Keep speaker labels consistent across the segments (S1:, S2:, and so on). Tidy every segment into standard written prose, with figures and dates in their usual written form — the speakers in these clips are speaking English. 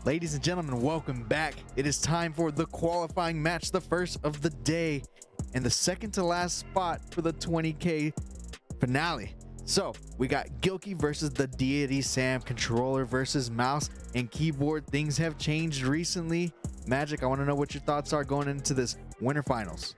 S1: Ladies and gentlemen, welcome back. It is time for the qualifying match, the first of the day, and the second to last spot for the 20K finale. So we got Gilkey versus the TheDeitySam, controller versus mouse and keyboard. Things have changed recently. Magic, I want to know what your thoughts are going into this winter finals.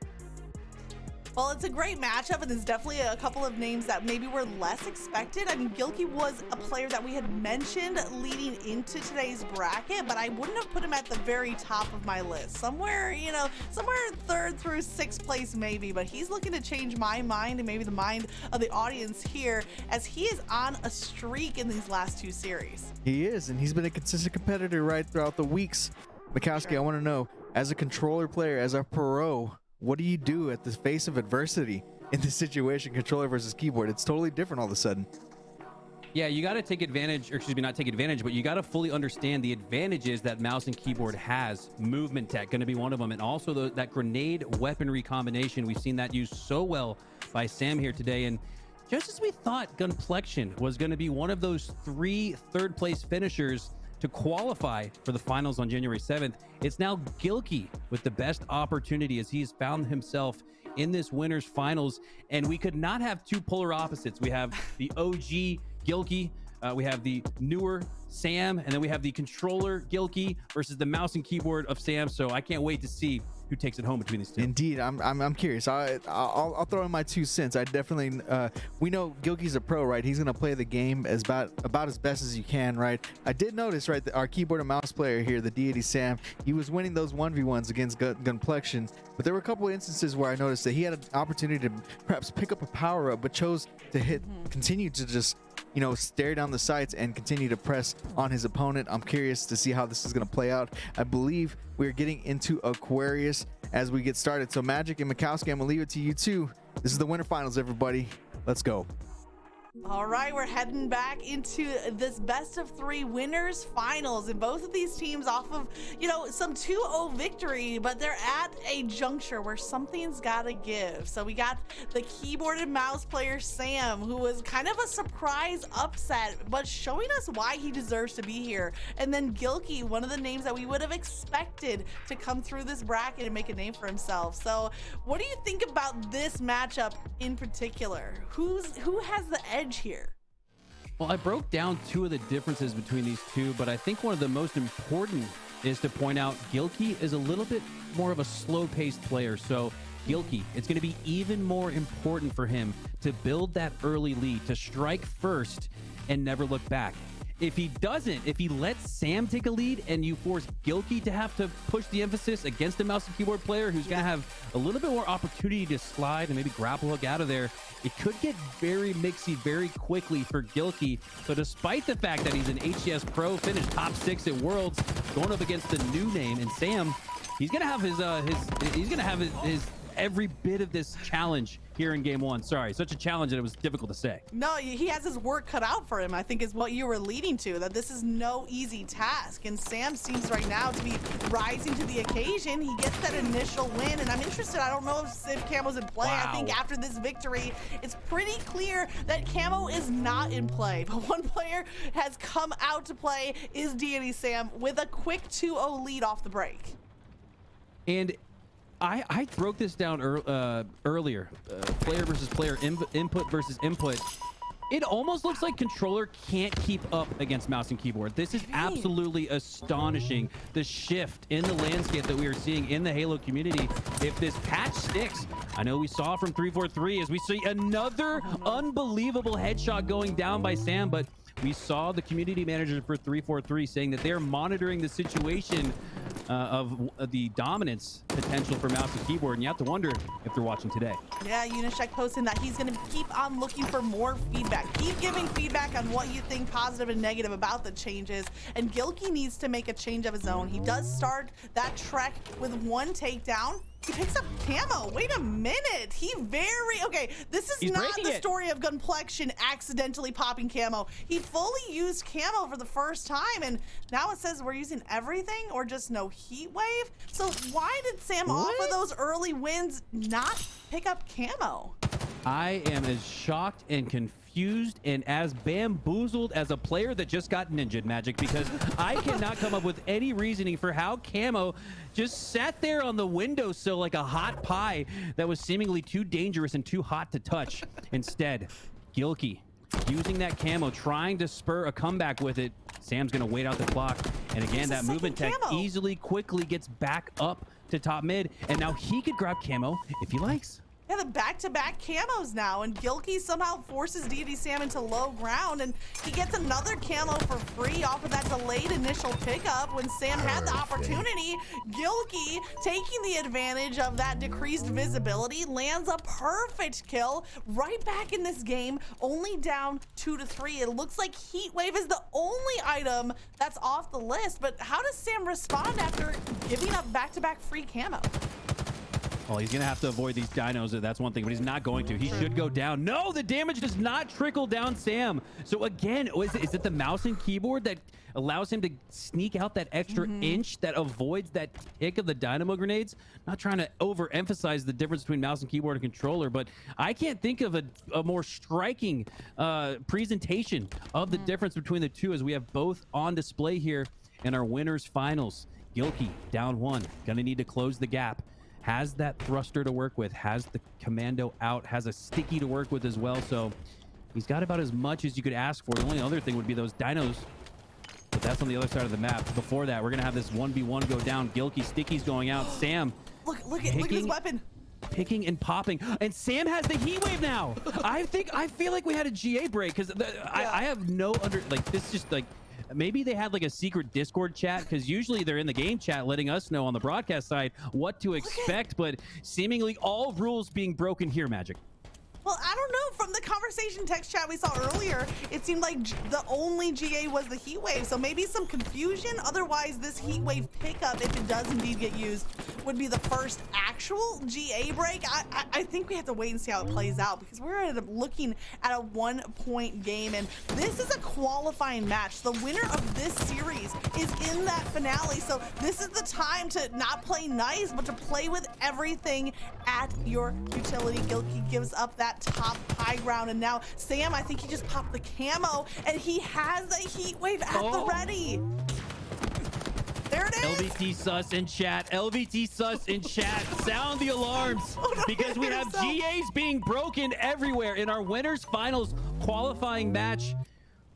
S2: Well, it's a great matchup, and there's definitely a couple of names that maybe were less expected. I mean, Gilkey was a player that we had mentioned leading into today's bracket, but I wouldn't have put him at the very top of my list. Somewhere, somewhere third through sixth place maybe, but he's looking to change my mind and maybe the mind of the audience here, as he is on a streak in these last two series.
S1: He is, and he's been a consistent competitor right throughout the weeks. Mikowski, sure. I want to know, as a controller player, as a pro, what do you do at the face of adversity in this situation, controller versus keyboard? It's totally different all of a sudden.
S3: Yeah, you got to take advantage, or excuse me, not take advantage, but you got to fully understand the advantages that mouse and keyboard has. Movement tech going to be one of them, and also that grenade weaponry combination. We've seen that used so well by Sam here today, and just as we thought Gunplexion was going to be one of those 3 third-place finishers to qualify for the finals on January 7th, it's now Gilkey with the best opportunity, as he's found himself in this winners finals. And we could not have two polar opposites. We have the OG Gilkey, we have the newer Sam, and then we have the controller Gilkey versus the mouse and keyboard of Sam. So I can't wait to see who takes it home between these two.
S1: Indeed, I'm curious. I'll throw in my 2 cents. I definitely we know Gilkey's a pro, right? He's gonna play the game as about as best as you can, right? I did notice, right, that our keyboard and mouse player here, the TheDeitySam, he was winning those 1v1s against Gunplexion, but there were a couple of instances where I noticed that he had an opportunity to perhaps pick up a power up, but chose to continue to just stare down the sights and continue to press on his opponent. I'm curious to see how this is going to play out. I believe we're getting into Aquarius as we get started. So Magic and Mikowski, I'm going to leave it to you two. This is the winter finals, everybody. Let's go.
S2: All right, we're heading back into this best of 3 winners finals, and both of these teams off of, some 2-0 victory, but they're at a juncture where something's got to give. So we got the keyboard and mouse player Sam, who was kind of a surprise upset, but showing us why he deserves to be here. And then Gilkey, one of the names that we would have expected to come through this bracket and make a name for himself. So what do you think about this matchup in particular? Who has the edge here?
S3: Well, I broke down 2 of the differences between these two, but I think one of the most important is to point out Gilkey is a little bit more of a slow-paced player. So Gilkey, it's going to be even more important for him to build that early lead, to strike first and never look back. If he doesn't, if he lets Sam take a lead and you force Gilkey to have to push the emphasis against a mouse and keyboard player who's going to have a little bit more opportunity to slide and maybe grapple hook out of there, it could get very mixy very quickly for Gilkey. So despite the fact that he's an HCS pro, finished top 6 at Worlds, going up against the new name, and Sam, he's going to have his every bit of this challenge here in game 1. Sorry, such a challenge that it was difficult to say.
S2: No, he has his work cut out for him, I think is what you were leading to, that this is no easy task. And Sam seems right now to be rising to the occasion. He gets that initial win, and I'm interested. I don't know if Camo's in play. Wow. I think after this victory, it's pretty clear that Camo is not in play. But one player has come out to play is TheDeitySam with a quick 2-0 lead off the break.
S3: And I broke this down earlier, player versus player, input versus input. It almost looks like controller can't keep up against mouse and keyboard. This is absolutely astonishing, the shift in the landscape that we are seeing in the Halo community. If this patch sticks, I know we saw from 343 as we see another unbelievable headshot going down by Sam, but we saw the community manager for 343 saying that they're monitoring the situation of the dominance potential for mouse and keyboard, and you have to wonder if they're watching today.
S2: Yeah, Unishek posting that he's going to keep on looking for more feedback. Keep giving feedback on what you think positive and negative about the changes, and Gilkey needs to make a change of his own. He does start that trek with 1 takedown. He picks up Camo. Wait a minute. Okay, this is not the story of Gunplexion accidentally popping Camo. He fully used Camo for the first time, and now it says we're using everything or just no heat wave. So why did Sam off of those early wins not pick up Camo?
S3: I am as shocked and confused confused and as bamboozled as a player that just got ninja magic, because I cannot come up with any reasoning for how Camo just sat there on the windowsill like a hot pie that was seemingly too dangerous and too hot to touch. Instead, Gilkey using that camo, trying to spur a comeback with it. Sam's going to wait out the clock. And again, that movement tech easily, quickly gets back up to top mid. And now he could grab camo if he likes.
S2: Yeah, the back-to-back camos now, and Gilkey somehow forces TheDeitySam into low ground, and he gets another camo for free off of that delayed initial pickup when Sam had the opportunity. Gilkey, taking the advantage of that decreased visibility, lands a perfect kill right back in this game, only down 2-3. It looks like Heatwave is the only item that's off the list, but how does Sam respond after giving up back-to-back free camo?
S3: Well, he's going to have to avoid these dinos. That's one thing, but he's not going to. He should go down. No, the damage does not trickle down Sam. So again, is it the mouse and keyboard that allows him to sneak out that extra inch that avoids that tick of the dynamo grenades? Not trying to overemphasize the difference between mouse and keyboard and controller, but I can't think of a more striking presentation of the difference between the two, as we have both on display here in our winners finals. Gilkey down 1, gonna need to close the gap. Has that thruster to work with, has the commando out, has a sticky to work with as well. So he's got about as much as you could ask for. The only other thing would be those dinos, but that's on the other side of the map. Before that, we're gonna have this 1v1 go down. Gilkey, sticky's going out. Sam,
S2: look at his weapon.
S3: Picking and popping, and Sam has the heat wave now. I feel like we had a GA break, because I have no this just like, maybe they had like a secret Discord chat, because usually they're in the game chat letting us know on the broadcast side what to expect, but seemingly all rules being broken here, Magic.
S2: Well, I don't know. From the conversation text chat we saw earlier, it seemed like the only GA was the heat wave, so maybe some confusion. Otherwise, this heat wave pickup, if it does indeed get used, would be the first actual GA break. I think we have to wait and see how it plays out, because we're looking at a 1-point game, and this is a qualifying match. The winner of this series is in that finale, so this is the time to not play nice, but to play with everything at your utility. Gilkey gives up that top high ground, and now Sam, I think he just popped the camo, and he has the heat wave at the ready. There it is.
S3: LVT sus in chat. LVT sus in chat. Sound the alarms, because we have GAs being broken everywhere in our winners finals qualifying match.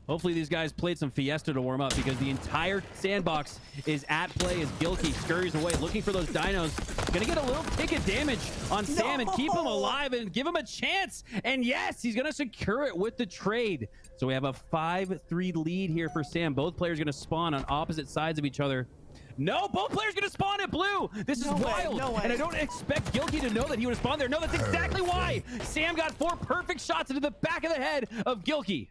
S3: Hopefully these guys played some Fiesta to warm up, because the entire sandbox is at play as Gilkey scurries away, looking for those dinos. Gonna get a little tick of damage on Sam and keep him alive and give him a chance. And yes, he's gonna secure it with the trade. So we have a 5-3 lead here for Sam. Both players gonna spawn on opposite sides of each other. No, both players gonna spawn at blue. This is wild.
S2: No way.
S3: And I don't expect Gilkey to know that he would spawn there. No, that's exactly why. Sam got 4 perfect shots into the back of the head of Gilkey.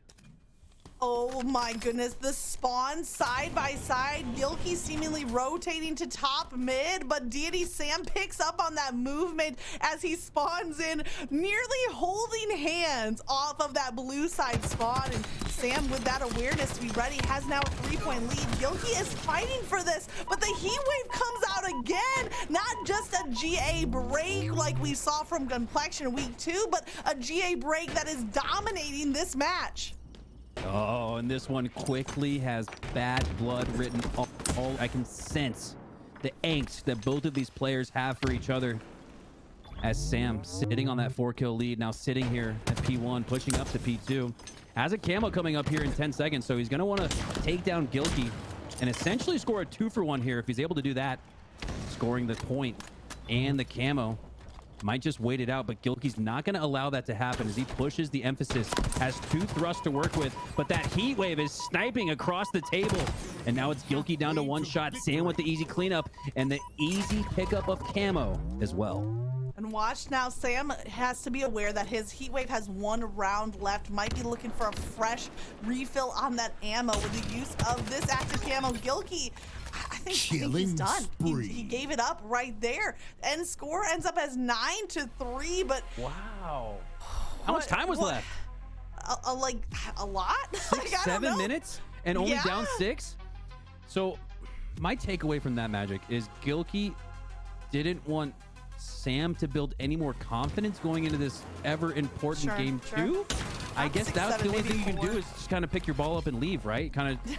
S2: Oh my goodness, the spawn side by side. Gilkey seemingly rotating to top mid, but TheDeitySam picks up on that movement as he spawns in, nearly holding hands off of that blue side spawn. And Sam, with that awareness to be ready, has now a 3-point lead. Gilkey is fighting for this, but the heat wave comes out again. Not just a GA break like we saw from Gunplexion week 2, but a GA break that is dominating this match.
S3: Oh, and this one quickly has bad blood written all. I can sense the angst that both of these players have for each other, as Sam, sitting on that 4-kill lead, now sitting here at P1, pushing up to P2, has a camo coming up here in 10 seconds, so he's going to want to take down Gilkey and essentially score a 2-for-1 here if he's able to do that, scoring the point and the camo. Might just wait it out, but Gilkey's not going to allow that to happen as he pushes the emphasis. Has 2 thrusts to work with, but that heat wave is sniping across the table. And now it's Gilkey down to 1 shot. Sam with the easy cleanup and the easy pickup of camo as well.
S2: And watch now, Sam has to be aware that his heat wave has 1 round left. Might be looking for a fresh refill on that ammo with the use of this active camo. Gilkey, I think he's done. He gave it up right there. And score ends up as 9-3, but
S3: wow. How much time was left?
S2: Like a lot?
S3: 6-7 minutes and only down 6? So my takeaway from that, Magic, is Gilkey didn't want Sam to build any more confidence going into this ever important game 2. I guess that's the only thing you can do is just kind of pick your ball up and leave, right? Kind of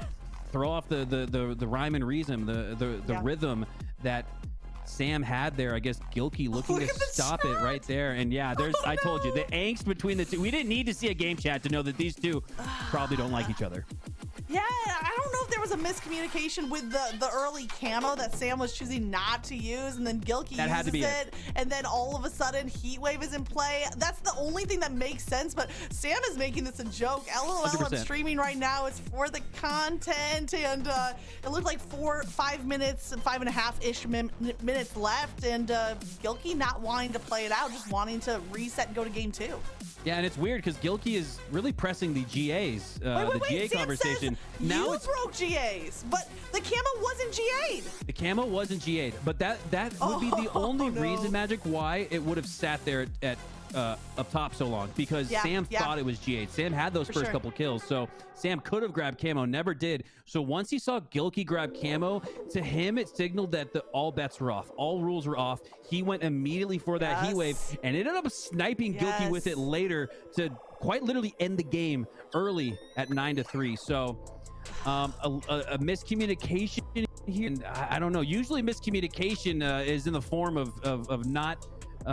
S3: throw off the rhyme and reason, the rhythm that Sam had there. I guess Gilkey looking to stop it right there. And yeah, there's I told you, the angst between the two. We didn't need to see a game chat to know that these two probably don't like each other.
S2: Yeah, I don't know if there was a miscommunication with the early camo that Sam was choosing not to use, and then Gilkey uses it, and then all of a sudden Heat Wave is in play. That's the only thing that makes sense, but Sam is making this a joke. LOL, 100%. I'm streaming right now. It's for the content, and it looked like 5 minutes, 5.5-ish minutes left, and Gilkey not wanting to play it out, just wanting to reset and go to game 2.
S3: Yeah, and it's weird because Gilkey is really pressing the GAs, the GA
S2: Sam
S3: conversation. Now
S2: you broke GAs, but the camo wasn't GA'd.
S3: The camo wasn't GA'd, but that would be the only reason, Magic, why it would have sat there at up top so long, because Sam thought it was GA'd. Sam had those first couple kills, so Sam could have grabbed camo, never did. So once he saw Gilkey grab camo, to him it signaled that all bets were off, all rules were off. He went immediately for that Heat Wave and ended up sniping Gilkey with it later to quite literally end the game early at 9-3. So a miscommunication here, and I don't know. Usually miscommunication is in the form of not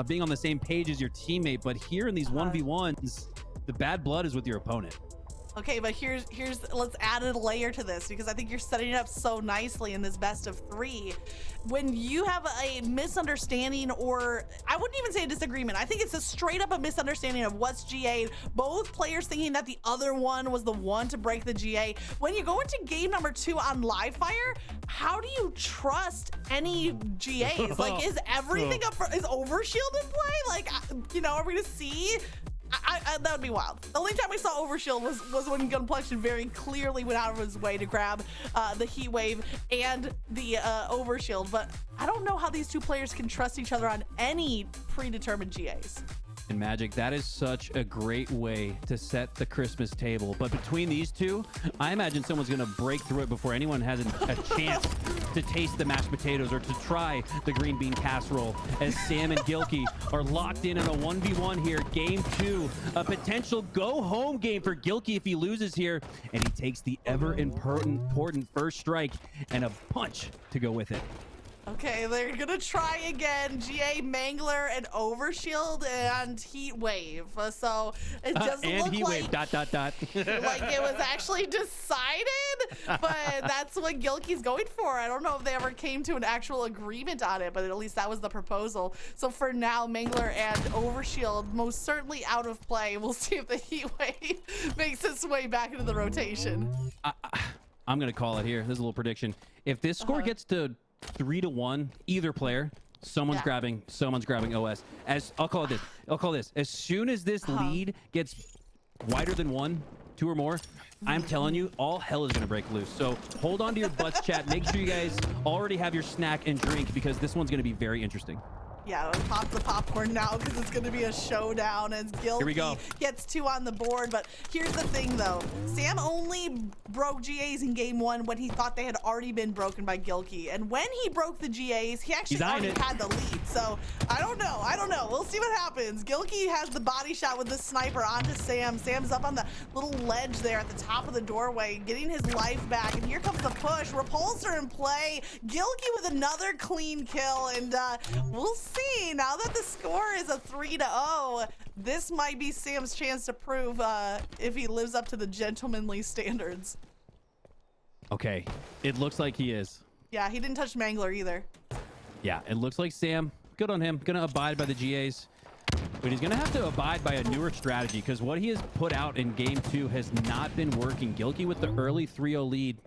S3: being on the same page as your teammate, but here in these 1v1s, the bad blood is with your opponent.
S2: Okay, but here's let's add a layer to this, because I think you're setting it up so nicely in this best of 3. When you have a misunderstanding, or I wouldn't even say a disagreement, I think it's a straight up a misunderstanding of what's GA, both players thinking that the other one was the one to break the GA. When you go into game number 2 on live fire, how do you trust any GAs? Like, is everything up for, is overshield in play? Like, you know, are we gonna see? That would be wild. The only time we saw overshield was when Gunplexion very clearly went out of his way to grab the Heat Wave and the overshield, but I don't know how these two players can trust each other on any predetermined GAs.
S3: And Magic, that is such a great way to set the Christmas table. But between these two, I imagine someone's going to break through it before anyone has a chance to taste the mashed potatoes or to try the green bean casserole, as Sam and Gilkey are locked in a 1v1 here. Game 2, a potential go-home game for Gilkey if he loses here. And he takes the ever-important first strike and a punch to go with it.
S2: Okay, they're gonna try again. GA, Mangler, and Overshield, and Heat Wave. So it doesn't look
S3: Heat
S2: like
S3: Wave, ... like
S2: it was actually decided, but that's what Gilkey's going for. I don't know if they ever came to an actual agreement on it, but at least that was the proposal. So for now, Mangler and Overshield most certainly out of play. We'll see if the Heat Wave makes its way back into the rotation.
S3: I'm gonna call it here. This is a little prediction. If this score gets to 3-1, either player, someone's grabbing OS. As I'll call this. As soon as this lead gets wider than 1, 2 or more, I'm telling you, all hell is gonna break loose. So hold on to your butts, chat. Make sure you guys already have your snack and drink, because this one's gonna be very interesting.
S2: Yeah, pop the popcorn now, because it's going to be a showdown as Gilkey gets 2 on the board. But here's the thing, though. Sam only broke GAs in game 1 when he thought they had already been broken by Gilkey. And when he broke the GAs, he actually already had the lead. So I don't know. We'll see what happens. Gilkey has the body shot with the sniper onto Sam. Sam's up on the little ledge there at the top of the doorway, getting his life back. And here comes the push. Repulsor in play. Gilkey with another clean kill. And we'll see. Now that the score is a 3-0, this might be Sam's chance to prove if he lives up to the gentlemanly standards.
S3: Okay, it looks like he is.
S2: Yeah, he didn't touch Mangler either.
S3: Yeah, it looks like Sam, good on him, gonna abide by the GAs. But he's gonna have to abide by a newer strategy, because what he has put out in game 2 has not been working. Gilkey with the early 3-0 lead,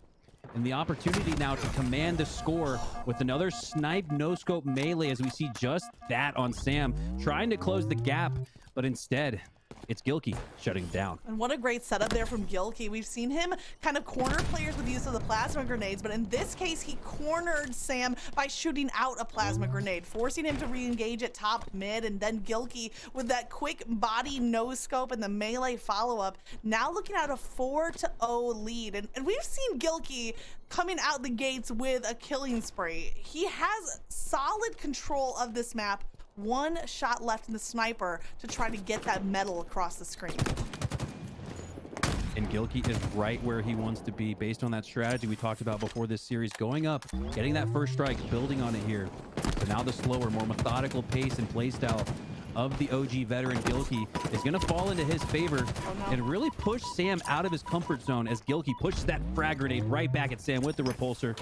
S3: and the opportunity now to command the score with another snipe no-scope melee, as we see just that on Sam, trying to close the gap, but instead it's Gilkey shutting it down.
S2: And what a great setup there from Gilkey. We've seen him kind of corner players with the use of the plasma grenades, but in this case, he cornered Sam by shooting out a plasma grenade, forcing him to re-engage at top mid, and then Gilkey with that quick body no-scope and the melee follow-up, now looking at a 4-0 lead. And we've seen Gilkey coming out the gates with a killing spree. He has solid control of this map. 1 shot left in the sniper to try to get that medal across the screen.
S3: And Gilkey is right where he wants to be based on that strategy we talked about before this series. Going up, getting that first strike, building on it here. So now the slower, more methodical pace and playstyle of the OG veteran Gilkey is going to fall into his favor and really push Sam out of his comfort zone as Gilkey pushes that frag grenade right back at Sam with the repulsor.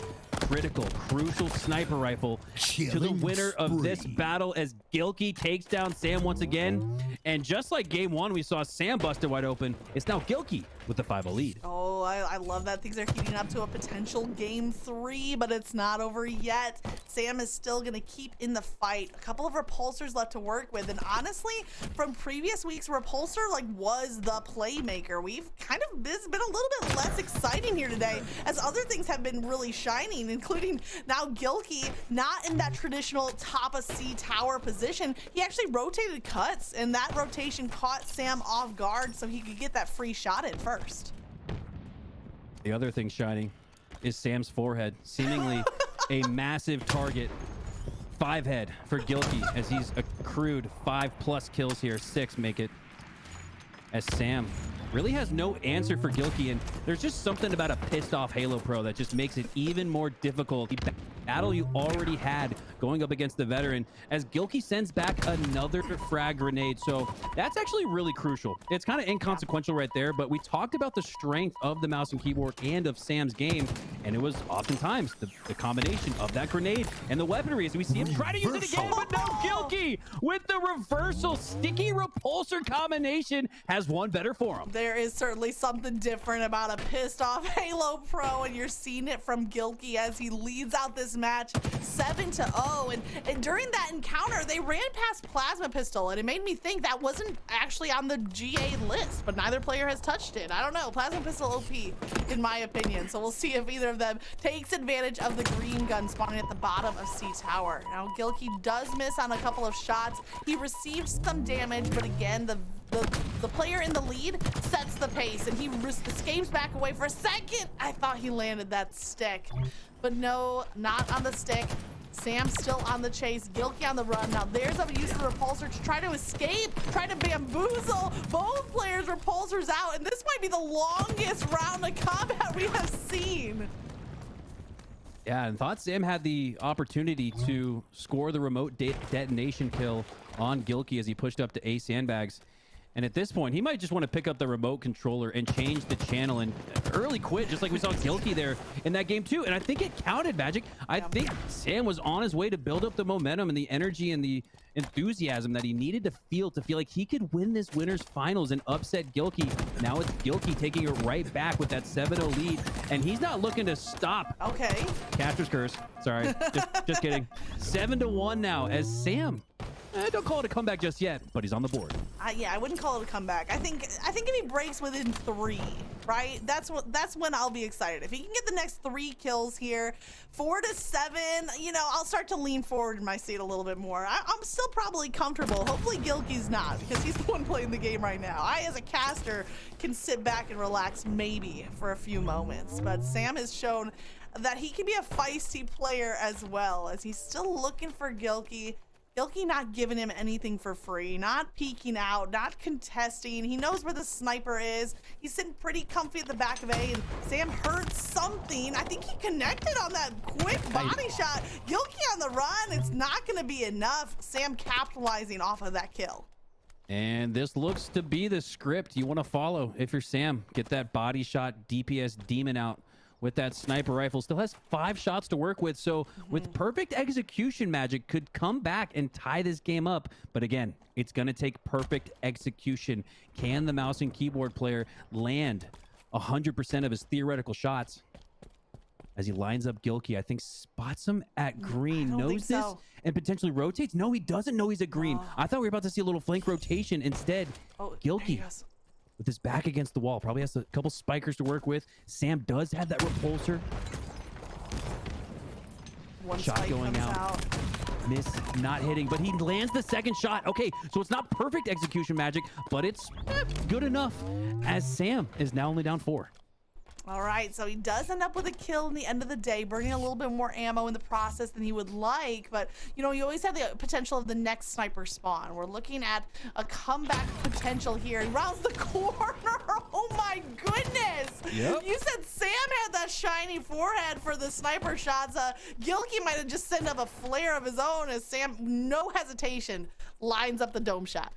S3: Critical, crucial sniper rifle to the winner of this battle as Gilkey takes down Sam once again. And just like game one, we saw Sam busted wide open. It's now Gilkey with the 5-0 lead.
S2: Oh, I love that things are heating up to a potential game 3, but it's not over yet. Sam is still going to keep in the fight. A couple of repulsors left to work with, and honestly, from previous weeks, repulsor was the playmaker. We've kind of been a little bit less exciting here today, as other things have been really shining, including now Gilkey, not in that traditional top of C tower position. He actually rotated cuts, and that rotation caught Sam off guard, so he could get that free shot in first.
S3: The other thing shining is Sam's forehead, seemingly a massive target. 5 head for Gilkey as he's accrued 5+ kills here. 6 make it. As Sam really has no answer for Gilkey, and there's just something about a pissed off Halo Pro that just makes it even more difficult. The battle you already had going up against the veteran as Gilkey sends back another frag grenade. So that's actually really crucial. It's kind of inconsequential right there, but we talked about the strength of the mouse and keyboard and of Sam's game, and it was oftentimes the combination of that grenade and the weaponry as we see him try to use it again, but no, Gilkey with the reversal. Sticky repulsor combination has one better for him.
S2: There is certainly something different about a pissed off Halo Pro, and you're seeing it from Gilkey as he leads out this match 7-0. And during that encounter, they ran past Plasma Pistol, and it made me think that wasn't actually on the GA list, but neither player has touched it. I don't know. Plasma Pistol OP, in my opinion. So we'll see if either of them takes advantage of the green gun spawning at the bottom of C Tower. Now, Gilkey does miss on a couple of shots. He received some damage, but again, the player in the lead sets the pace, and he escapes back away for a second. I thought he landed that stick, but no, not on the stick. Sam still on the chase, Gilkey on the run. Now there's a use of the repulsor to try to escape, try to bamboozle both players' repulsors out, and this might be the longest round of combat we have seen.
S3: Yeah, and thought Sam had the opportunity to score the remote detonation kill on Gilkey as he pushed up to A sandbags. And at this point, he might just want to pick up the remote controller and change the channel and early quit, just like we saw Gilkey there in that game too. And I think it counted, Magic. I think Sam was on his way to build up the momentum and the energy and the enthusiasm that he needed to feel like he could win this winners finals and upset Gilkey. Now it's Gilkey taking it right back with that 7-0 lead, and he's not looking to stop.
S2: Okay.
S3: Catcher's curse. Sorry, just kidding. 7-1 now as Sam. Don't call it a comeback just yet, but he's on the board.
S2: Yeah, I wouldn't call it a comeback. I think if he breaks within 3, right? That's when I'll be excited. If he can get the next 3 kills here, 4-7, I'll start to lean forward in my seat a little bit more. I'm still probably comfortable. Hopefully Gilkey's not, because he's the one playing the game right now. I, as a caster, can sit back and relax maybe for a few moments, but Sam has shown that he can be a feisty player as well, as he's still looking for Gilkey. Gilkey not giving him anything for free, not peeking out, not contesting. He knows where the sniper is. He's sitting pretty comfy at the back of A, and Sam heard something. I think he connected on that quick body shot. Gilkey on the run. It's not going to be enough. Sam capitalizing off of that kill.
S3: And this looks to be the script you want to follow if you're Sam. Get that body shot DPS demon out with that sniper rifle. Still has 5 shots to work with, so with perfect execution, Magic could come back and tie this game up. But again, it's going to take perfect execution. Can the mouse and keyboard player land 100% of his theoretical shots? As he lines up Gilkey, I think spots him at green, knows this, and potentially rotates. No, he doesn't know he's at green. I thought we were about to see a little flank rotation. Instead, Gilkey with his back against the wall, probably has a couple spikers to work with. Sam does have that repulsor.
S2: One
S3: shot going out. Miss, not hitting, but he lands the second shot. Okay, so it's not perfect execution, Magic, but it's good enough as Sam is now only down 4.
S2: All right, so he does end up with a kill in the end of the day, burning a little bit more ammo in the process than he would like. But, you know, you always have the potential of the next sniper spawn. We're looking at a comeback potential here. He rounds the corner. Oh, my goodness.
S3: Yep.
S2: You said Sam had that shiny forehead for the sniper shots. Gilkey might have just sent up a flare of his own as Sam, no hesitation, lines up the dome shot.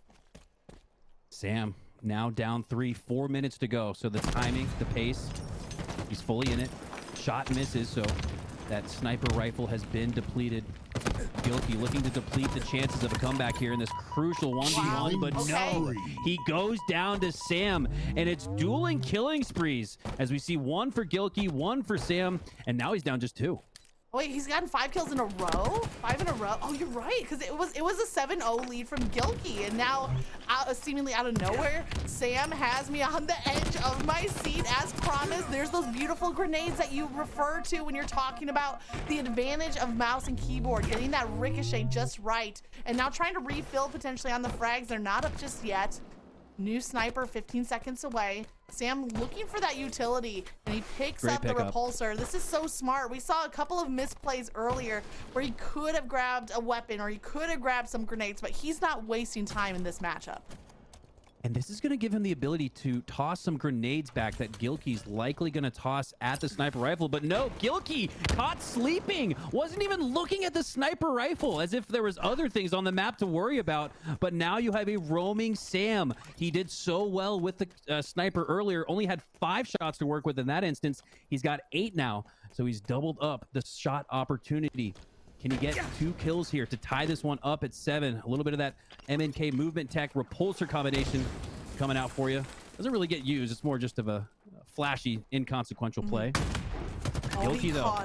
S3: Sam now down 3, 4 minutes to go. So the timing, the pace, he's fully in it. Shot misses, so that sniper rifle has been depleted. Gilkey looking to deplete the chances of a comeback here in this crucial 1v1, but no, he goes down to Sam, and it's dueling killing sprees as we see 1 for Gilkey, 1 for Sam, and now he's down just 2.
S2: Wait, he's gotten 5 kills in a row? 5 in a row? Oh, you're right, because it was a 7-0 lead from Gilkey, and now seemingly out of nowhere, Sam has me on the edge of my seat as promised. There's those beautiful grenades that you refer to when you're talking about the advantage of mouse and keyboard, getting that ricochet just right, and now trying to refill potentially on the frags. They're not up just yet. New sniper 15 seconds away. Sam looking for that utility, and he picks up the repulsor. This is so smart. We saw a couple of misplays earlier where he could have grabbed a weapon or he could have grabbed some grenades, but he's not wasting time in this matchup.
S3: And this is going to give him the ability to toss some grenades back that Gilkey's likely going to toss at the sniper rifle. But no, Gilkey caught sleeping. Wasn't even looking at the sniper rifle as if there was other things on the map to worry about. But now you have a roaming Sam. He did so well with the sniper earlier. Only had 5 shots to work with in that instance. He's got 8 now. So he's doubled up the shot opportunity. Can he get 2 kills here to tie this one up at 7? A little bit of that MnK movement tech repulsor combination coming out for you. Doesn't really get used. It's more just of a flashy, inconsequential play. Gilkey, though.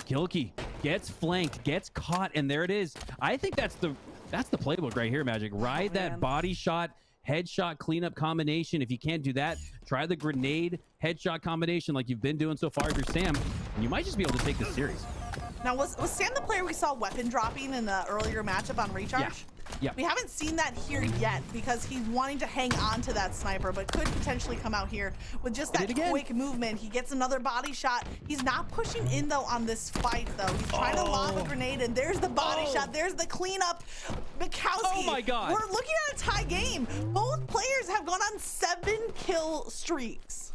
S3: Gilkey gets flanked, gets caught, and there it is. I think that's the playbook right here, Magic. Ride that body shot, headshot cleanup combination. If you can't do that, try the grenade headshot combination like you've been doing so far for Sam, and you might just be able to take this series.
S2: Now, was Sam the player we saw weapon dropping in the earlier matchup on Recharge?
S3: Yeah.
S2: We haven't seen that here yet because he's wanting to hang on to that sniper, but could potentially come out here with just that quick movement. He gets another body shot. He's not pushing in, though, on this fight, though. He's trying to lob a grenade, and there's the body shot. There's the cleanup. Mikowski.
S3: Oh, my God.
S2: We're looking at a tie game. Both players have gone on 7-kill streaks.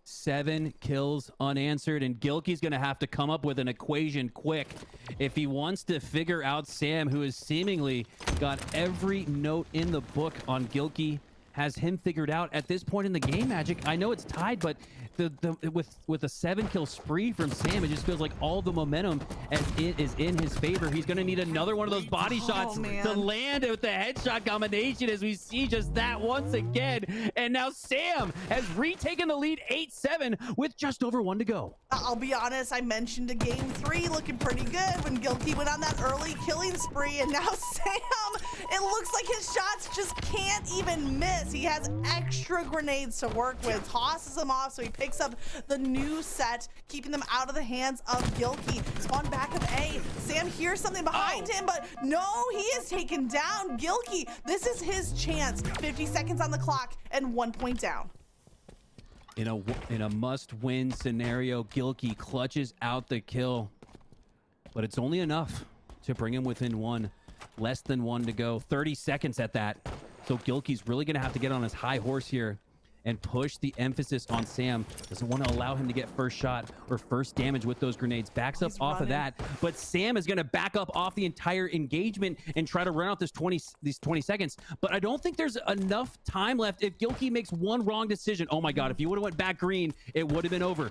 S3: 7 kills unanswered, and Gilkey's going to have to come up with an equation quick if he wants to figure out Sam, who has seemingly got every note in the book on Gilkey, has him figured out at this point in the game, Magic. I know it's tied, but with a 7-kill spree from Sam, it just feels like all the momentum is in his favor. He's going to need another one of those body shots to land with the headshot combination, as we see just that once again. And now Sam has retaken the lead 8-7 with just over 1 to go.
S2: I'll be honest, I mentioned a game 3 looking pretty good when Gilkey went on that early killing spree, and now Sam, it looks like his shots just can't even miss. He has extra grenades to work with, tosses them off, so he picks up the new set, keeping them out of the hands of Gilkey. Spawn back of A. Sam hears something behind him, but no, he is taken down. Gilkey, this is his chance. 50 seconds on the clock and 1 point down.
S3: In a must-win scenario, Gilkey clutches out the kill, but it's only enough to bring him within 1. Less than 1 to go. 30 seconds at that. So Gilkey's really going to have to get on his high horse here and push the emphasis on Sam. Doesn't want to allow him to get first shot or first damage with those grenades. Backs up off of that, but Sam is going to back up off the entire engagement and try to run out these 20 seconds. But I don't think there's enough time left if Gilkey makes one wrong decision. Oh my God, if he would have went back green, it would have been over.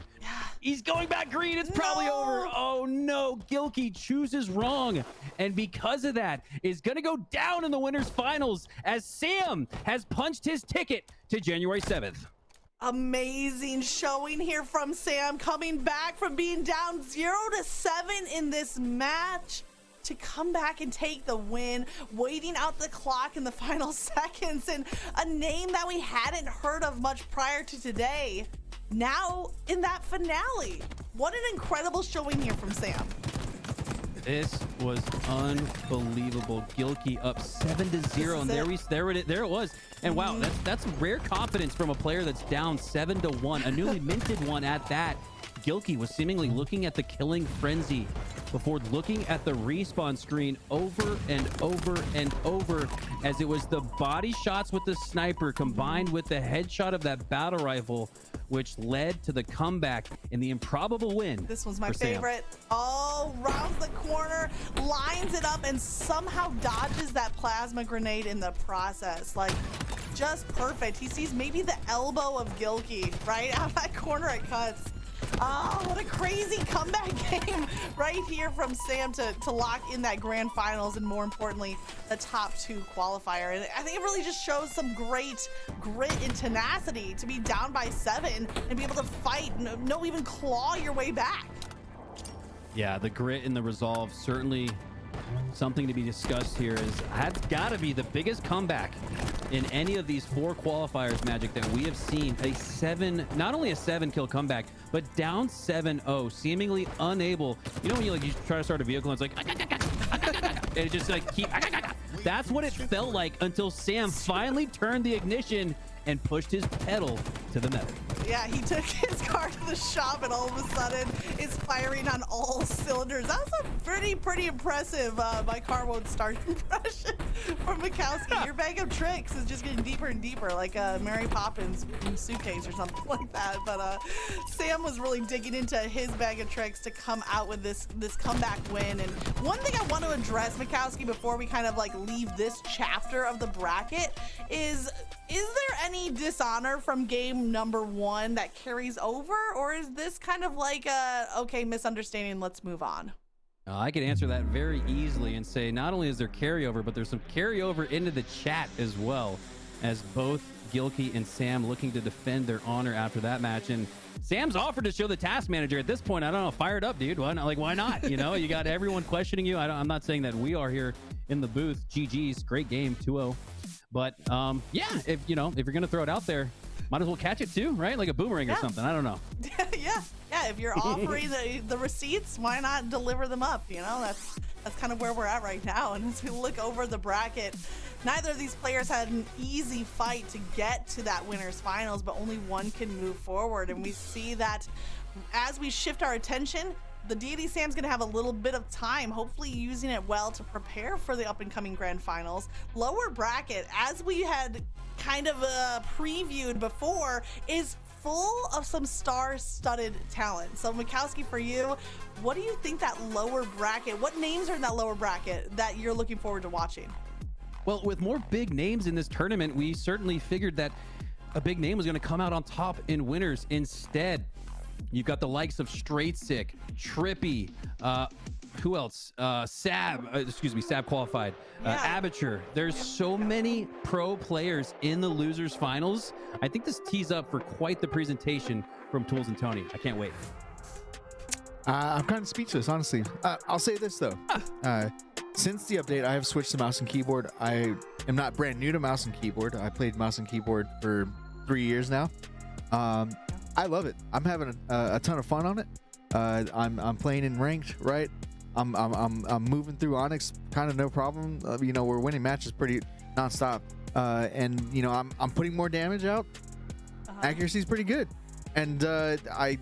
S3: He's going back green. It's probably over. Oh no, Gilkey chooses wrong. And because of that, is going to go down in the winners finals as Sam has punched his ticket to January 7th.
S2: Amazing showing here from Sam, coming back from being down 0-7 in this match to come back and take the win, waiting out the clock in the final seconds, and a name that we hadn't heard of much prior to today. Now in that finale. What an incredible showing here from Sam.
S3: This was unbelievable. Gilkey up 7-0, and there it was. And wow, that's rare confidence from a player that's down 7-1, a newly minted one at that. Gilkey was seemingly looking at the killing frenzy before looking at the respawn screen over and over and over, as it was the body shots with the sniper combined with the headshot of that battle rifle, which led to the comeback and the improbable win.
S2: This was my favorite. Oh, rounds the corner, lines it up, and somehow dodges that plasma grenade in the process. Like, just perfect. He sees maybe the elbow of Gilkey right out of that corner it cuts. Oh, what a crazy comeback game right here from Sam to lock in that grand finals, and more importantly, the top 2 qualifier. And I think it really just shows some great grit and tenacity to be down by 7 and be able to fight, no even claw your way back.
S3: Yeah, the grit and the resolve, certainly something to be discussed here. That's got to be the biggest comeback in any of these 4 qualifiers, Magic, that we have seen. Not only a 7-kill comeback, but down 7-0, seemingly unable. You know when you try to start a vehicle and it's like, and it just that's what it felt like until Sam finally turned the ignition and pushed his pedal to the metal.
S2: Yeah, he took his car to the shop and all of a sudden is firing on all cylinders. That was a pretty impressive my car won't start impression from Mikowski. Your bag of tricks is just getting deeper and deeper, like Mary Poppins suitcase or something like that. But Sam was really digging into his bag of tricks to come out with this comeback win. And one thing I want to address, Mikowski, before we kind of leave this chapter of the bracket is there any dishonor from game number 1 that carries over, or is this kind of like a okay misunderstanding, let's move on?
S3: I could answer that very easily and say not only is there carryover, but there's some carryover into the chat as well, as both Gilkey and Sam looking to defend their honor after that match. And Sam's offered to show the task manager. At this point, I don't know, fired up, dude. Why not? Why not? You know, you got everyone questioning you. I'm not saying that we are here in the booth. GG's, great game, 2-0. But yeah, if you're gonna throw it out there, might as well catch it too, right? Like a boomerang or something. I don't know.
S2: yeah. If you're offering the receipts, why not deliver them up? You know, that's kind of where we're at right now. And as we look over the bracket, neither of these players had an easy fight to get to that winners finals, but only one can move forward. And we see that as we shift our attention, the TheDeitySam's gonna have a little bit of time, hopefully using it well to prepare for the up-and-coming grand finals. Lower bracket, as we had kind of previewed before, is full of some star-studded talent. So Mikowski, for you, what do you think that lower bracket, what names are in that lower bracket that you're looking forward to watching?
S3: Well, with more big names in this tournament, we certainly figured that a big name was going to come out on top in winners. Instead, you've got the likes of Straight Sick, Trippy, who else? Sab qualified, Aperture. There's so many pro players in the losers finals. I think this tees up for quite the presentation from Tools and Tony. I can't wait.
S1: I'm kind of speechless, honestly. I'll say this though. Since the update, I have switched to mouse and keyboard. I am not brand new to mouse and keyboard. I played mouse and keyboard for 3 years now. I love it. I'm having a ton of fun on it. I'm playing in ranked, right? I'm moving through Onyx, kind of no problem. We're winning matches pretty nonstop, and I'm putting more damage out. Accuracy's pretty good, and I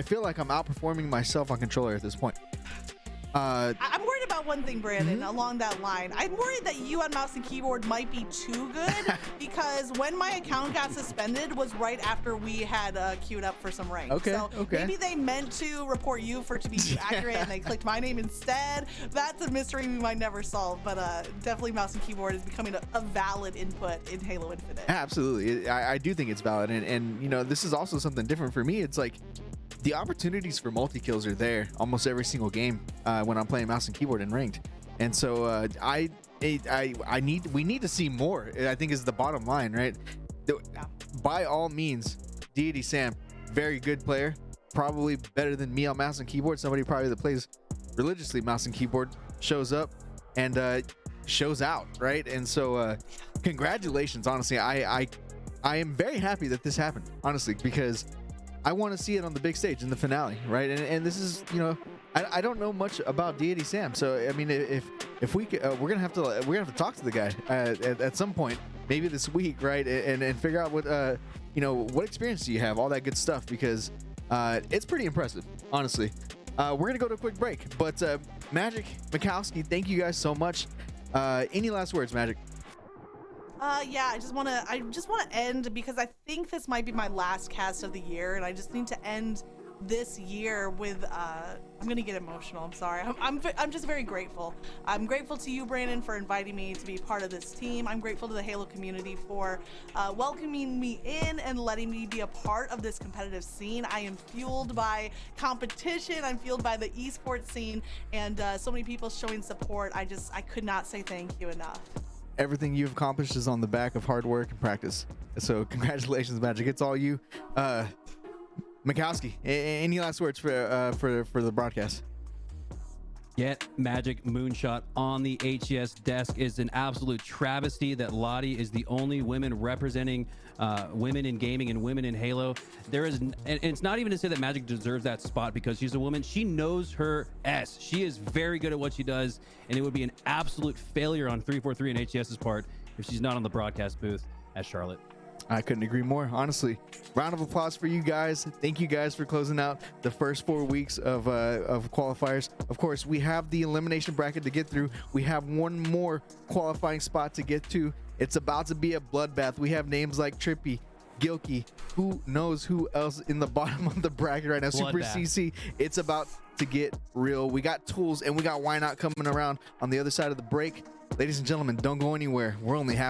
S1: feel like I'm outperforming myself on controller at this point.
S2: I'm worried about one thing, Brandon, along that line. I'm worried that you on mouse and keyboard might be too good because when my account got suspended was right after we had queued up for some rank.
S1: Okay,
S2: so maybe they meant to report you for it to be accurate and they clicked my name instead. That's a mystery we might never solve, but definitely mouse and keyboard is becoming a valid input in Halo Infinite.
S1: Absolutely. I do think it's valid, and this is also something different for me. It's like the opportunities for multi-kills are there almost every single game when I'm playing mouse and keyboard in ranked. And so we need to see more, I think, is the bottom line, right? By all means, TheDeitySam, very good player, probably better than me on mouse and keyboard. Somebody probably that plays religiously mouse and keyboard shows up and shows out, right? And so congratulations, honestly. I am very happy that this happened, honestly, because I want to see it on the big stage in the finale, right? And this is, you know, I don't know much about TheDeitySam, so I mean, if we could, we're gonna have to talk to the guy at some point, maybe this week, right? And figure out what you know, what experience do you have, all that good stuff, because it's pretty impressive, honestly. We're gonna go to a quick break, but Magic, Mikowski, thank you guys so much. Any last words, Magic?
S2: Yeah, I just want to end, because I think this might be my last cast of the year, and I just need to end this year with I'm gonna get emotional. I'm sorry. I'm just very grateful. I'm grateful to you, Brandon, for inviting me to be part of this team. I'm grateful to the Halo community for welcoming me in and letting me be a part of this competitive scene. I am fueled by competition. I'm fueled by the esports scene, and so many people showing support. I could not say thank you enough.
S1: Everything you've accomplished is on the back of hard work and practice. So congratulations, Magic. It's all you. Mikowski, any last words for the broadcast?
S3: Get Magic Moonshot on the HES desk. Is an absolute travesty that Lottie is the only women representing women in gaming and women in Halo. There is, and it's not even to say that Magic deserves that spot because she's a woman. She knows her S. She is very good at what she does, and it would be an absolute failure on 343 and HES's part if she's not on the broadcast booth as Charlotte.
S1: I couldn't agree more, honestly. Round of applause for you guys. Thank you guys for closing out the first 4 weeks of qualifiers. Of course, we have the elimination bracket to get through. We have one more qualifying spot to get to. It's about to be a bloodbath. We have names like Trippy, Gilkey, who knows who else in the bottom of the bracket right now. Super CC. It's about to get real. We got tools and we got Why Not coming around on the other side of the break. Ladies and gentlemen, don't go anywhere. We're only half